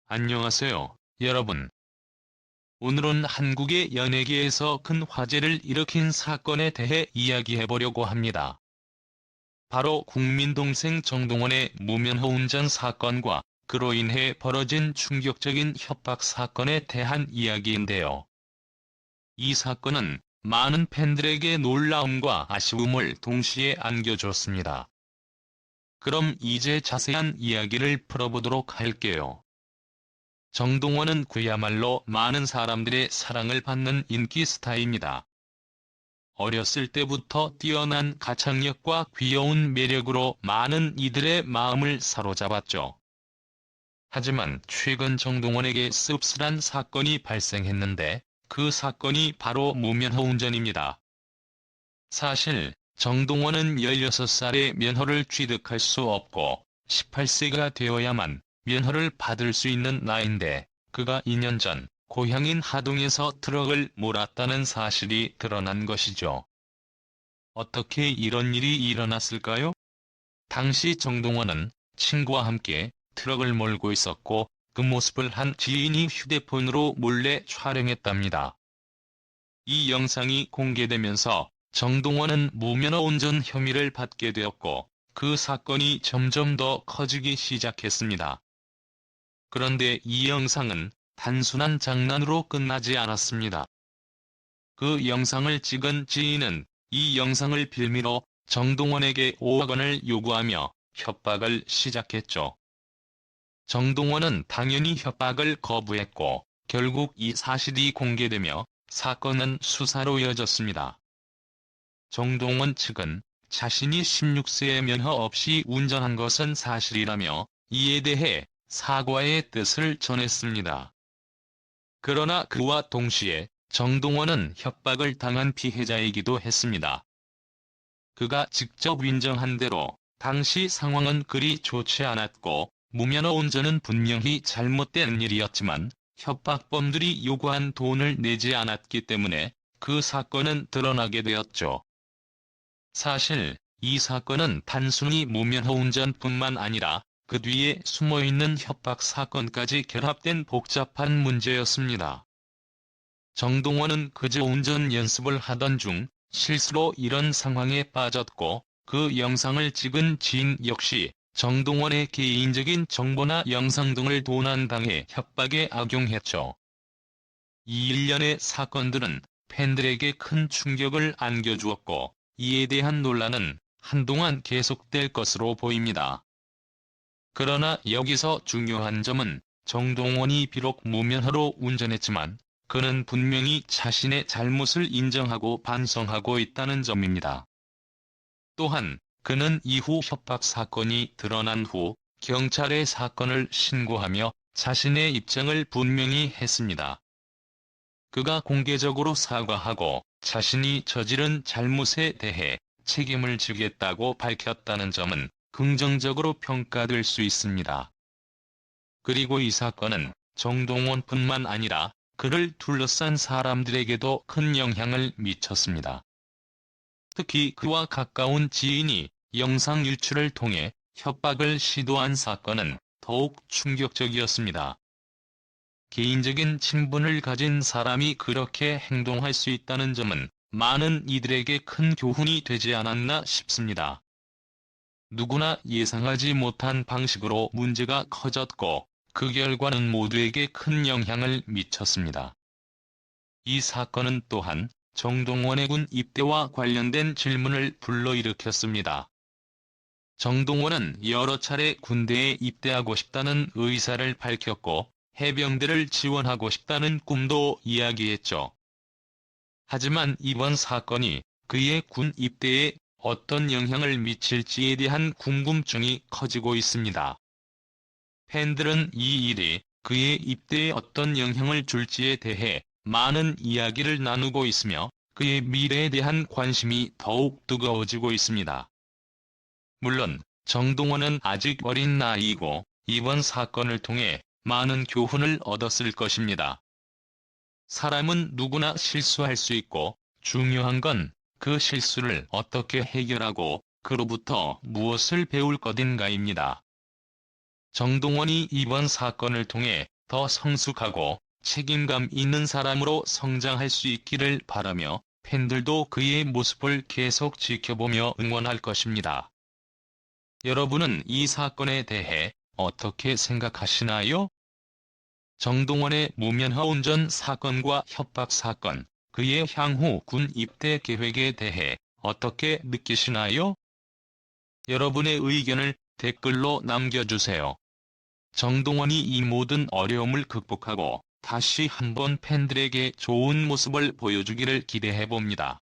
안녕하세요, 여러분. 오늘은 한국의 연예계에서 큰 화제를 일으킨 사건에 대해 이야기해보려고 합니다. 바로 국민동생 정동원의 무면허 운전 사건과 그로 인해 벌어진 충격적인 협박 사건에 대한 이야기인데요. 이 사건은 많은 팬들에게 놀라움과 아쉬움을 동시에 안겨줬습니다. 그럼 이제 자세한 이야기를 풀어보도록 할게요. 정동원은 그야말로 많은 사람들의 사랑을 받는 인기 스타입니다. 어렸을 때부터 뛰어난 가창력과 귀여운 매력으로 많은 이들의 마음을 사로잡았죠. 하지만 최근 정동원에게 씁쓸한 사건이 발생했는데 그 사건이 바로 무면허 운전입니다. 사실 정동원은 16살에 면허를 취득할 수 없고 18세가 되어야만 면허를 받을 수 있는 나이인데 그가 2년 전 고향인 하동에서 트럭을 몰았다는 사실이 드러난 것이죠. 어떻게 이런 일이 일어났을까요? 당시 정동원은 친구와 함께 트럭을 몰고 있었고 그 모습을 한 지인이 휴대폰으로 몰래 촬영했답니다. 이 영상이 공개되면서 정동원은 무면허 운전 혐의를 받게 되었고 그 사건이 점점 더 커지기 시작했습니다. 그런데 이 영상은 단순한 장난으로 끝나지 않았습니다. 그 영상을 찍은 지인은 이 영상을 빌미로 정동원에게 5억 원을 요구하며 협박을 시작했죠. 정동원은 당연히 협박을 거부했고 결국 이 사실이 공개되며 사건은 수사로 이어졌습니다. 정동원 측은 자신이 16세에 면허 없이 운전한 것은 사실이라며 이에 대해 사과의 뜻을 전했습니다. 그러나 그와 동시에 정동원은 협박을 당한 피해자이기도 했습니다. 그가 직접 인정한 대로 당시 상황은 그리 좋지 않았고 무면허 운전은 분명히 잘못된 일이었지만 협박범들이 요구한 돈을 내지 않았기 때문에 그 사건은 드러나게 되었죠. 사실 이 사건은 단순히 무면허 운전뿐만 아니라 그 뒤에 숨어있는 협박 사건까지 결합된 복잡한 문제였습니다. 정동원은 그저 운전 연습을 하던 중 실수로 이런 상황에 빠졌고 그 영상을 찍은 지인 역시 정동원의 개인적인 정보나 영상 등을 도난당해 협박에 악용했죠. 이 일련의 사건들은 팬들에게 큰 충격을 안겨주었고 이에 대한 논란은 한동안 계속될 것으로 보입니다. 그러나 여기서 중요한 점은 정동원이 비록 무면허로 운전했지만 그는 분명히 자신의 잘못을 인정하고 반성하고 있다는 점입니다. 또한 그는 이후 협박 사건이 드러난 후 경찰에 사건을 신고하며 자신의 입장을 분명히 했습니다. 그가 공개적으로 사과하고 자신이 저지른 잘못에 대해 책임을 지겠다고 밝혔다는 점은 긍정적으로 평가될 수 있습니다. 그리고 이 사건은 정동원뿐만 아니라 그를 둘러싼 사람들에게도 큰 영향을 미쳤습니다. 특히 그와 가까운 지인이 영상 유출을 통해 협박을 시도한 사건은 더욱 충격적이었습니다. 개인적인 친분을 가진 사람이 그렇게 행동할 수 있다는 점은 많은 이들에게 큰 교훈이 되지 않았나 싶습니다. 누구나 예상하지 못한 방식으로 문제가 커졌고 그 결과는 모두에게 큰 영향을 미쳤습니다. 이 사건은 또한 정동원의 군 입대와 관련된 질문을 불러일으켰습니다. 정동원은 여러 차례 군대에 입대하고 싶다는 의사를 밝혔고 해병대를 지원하고 싶다는 꿈도 이야기했죠. 하지만 이번 사건이 그의 군 입대에 어떤 영향을 미칠지에 대한 궁금증이 커지고 있습니다. 팬들은 이 일이 그의 입대에 어떤 영향을 줄지에 대해 많은 이야기를 나누고 있으며 그의 미래에 대한 관심이 더욱 뜨거워지고 있습니다. 물론 정동원은 아직 어린 나이이고 이번 사건을 통해 많은 교훈을 얻었을 것입니다. 사람은 누구나 실수할 수 있고 중요한 건 그 실수를 어떻게 해결하고 그로부터 무엇을 배울 것인가입니다. 정동원이 이번 사건을 통해 더 성숙하고 책임감 있는 사람으로 성장할 수 있기를 바라며 팬들도 그의 모습을 계속 지켜보며 응원할 것입니다. 여러분은 이 사건에 대해 어떻게 생각하시나요? 정동원의 무면허 운전 사건과 협박 사건, 그의 향후 군 입대 계획에 대해 어떻게 느끼시나요? 여러분의 의견을 댓글로 남겨주세요. 정동원이 이 모든 어려움을 극복하고 다시 한번 팬들에게 좋은 모습을 보여주기를 기대해봅니다.